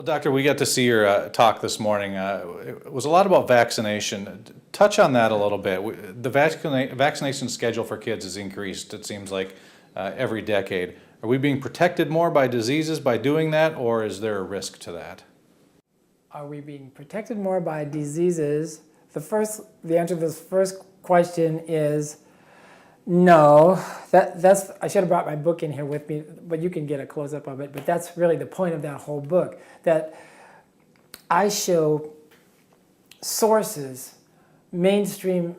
Well, Doctor, we got to see your talk this morning. It was a lot about vaccination. Touch on that a little bit. The vaccination schedule for kids has increased, it seems like, every decade. Are we being protected more by diseases by doing that, or is there a risk to that? Are we being protected more by diseases? The answer to this first question is no. I should have brought my book in here with me, but you can get a close-up of it. But that's really the point of that whole book, that I show sources, mainstream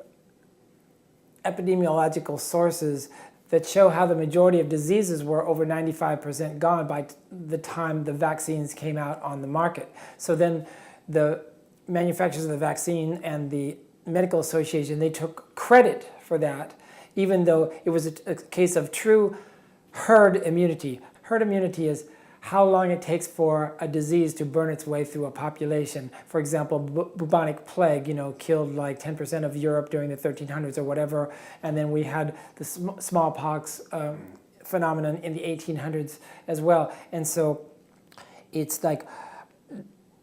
epidemiological sources that show how the majority of diseases were over 95% gone by the time the vaccines came out on the market. So then the manufacturers of the vaccine and the medical association, they took credit for that, even though it was a case of true herd immunity. Herd immunity is how long it takes for a disease to burn its way through a population. For example, bubonic plague, killed like 10% of Europe during the 1300s or whatever, and then we had the smallpox phenomenon in the 1800s as well. And so it's like,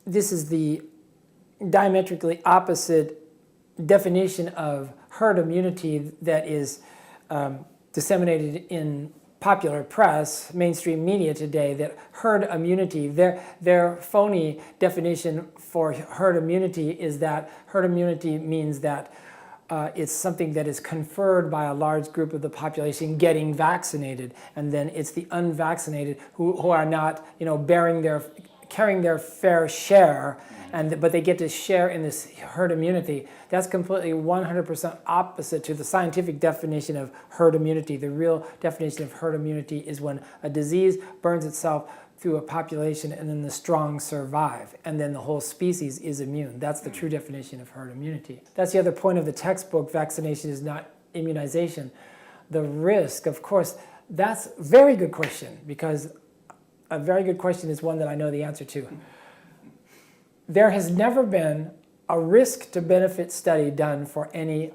this is the diametrically opposite definition of herd immunity that is disseminated in popular press, mainstream media today, that herd immunity, their phony definition for herd immunity is that herd immunity means that it's something that is conferred by a large group of the population getting vaccinated, and then it's the unvaccinated who are not, carrying their fair share, but they get to share in this herd immunity. That's completely 100% opposite to the scientific definition of herd immunity. The real definition of herd immunity is when a disease burns itself through a population and then the strong survive, and then the whole species is immune. That's the true definition of herd immunity. That's the other point of the textbook, vaccination is not immunization. The risk, of course, that's a very good question, because a very good question is one that I know the answer to. There has never been a risk to benefit study done for any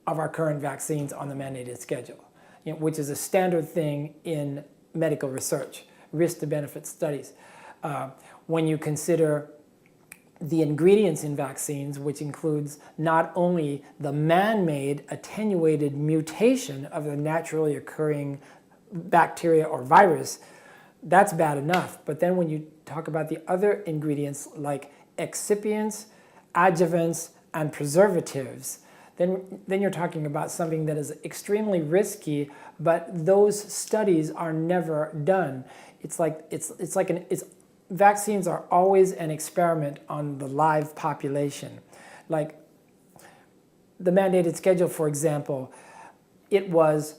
of our current vaccines on the mandated schedule, which is a standard thing in medical research, risk to benefit studies. When you consider the ingredients in vaccines, which includes not only the man-made attenuated mutation of the naturally occurring bacteria or virus, that's bad enough. But then when you talk about the other ingredients like excipients, adjuvants, and preservatives, then you're talking about something that is extremely risky, but those studies are never done. Vaccines are always an experiment on the live population. Like the mandated schedule, for example, it was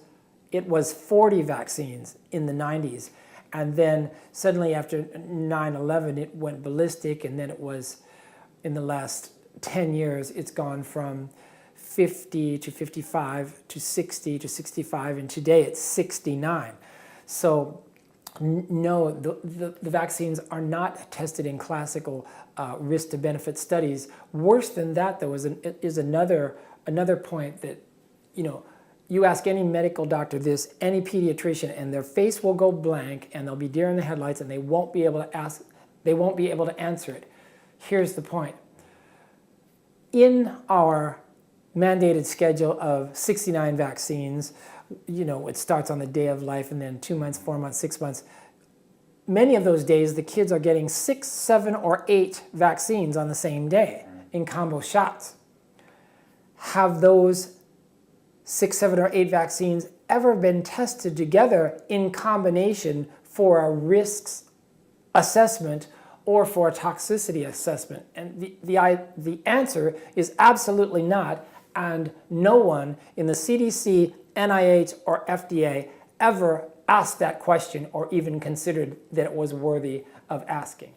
40 vaccines in the 90s. And then suddenly after 9/11, it went ballistic, and then it was, in the last 10 years, it's gone from 50 to 55 to 60 to 65, and today it's 69. So no, the vaccines are not tested in classical risk to benefit studies. Worse than that, though, is another point that, you ask any medical doctor this, any pediatrician, and their face will go blank, and they'll be deer in the headlights, and they won't be able to answer it. Here's the point. In our mandated schedule of 69 vaccines, it starts on the day of life, and then 2 months, 4 months, 6 months. Many of those days, the kids are getting 6, 7, or 8 vaccines on the same day in combo shots. Have those 6, 7, or 8 vaccines ever been tested together in combination for a risks assessment or for a toxicity assessment? And the answer is absolutely not, and no one in the CDC, NIH, or FDA ever asked that question or even considered that it was worthy of asking.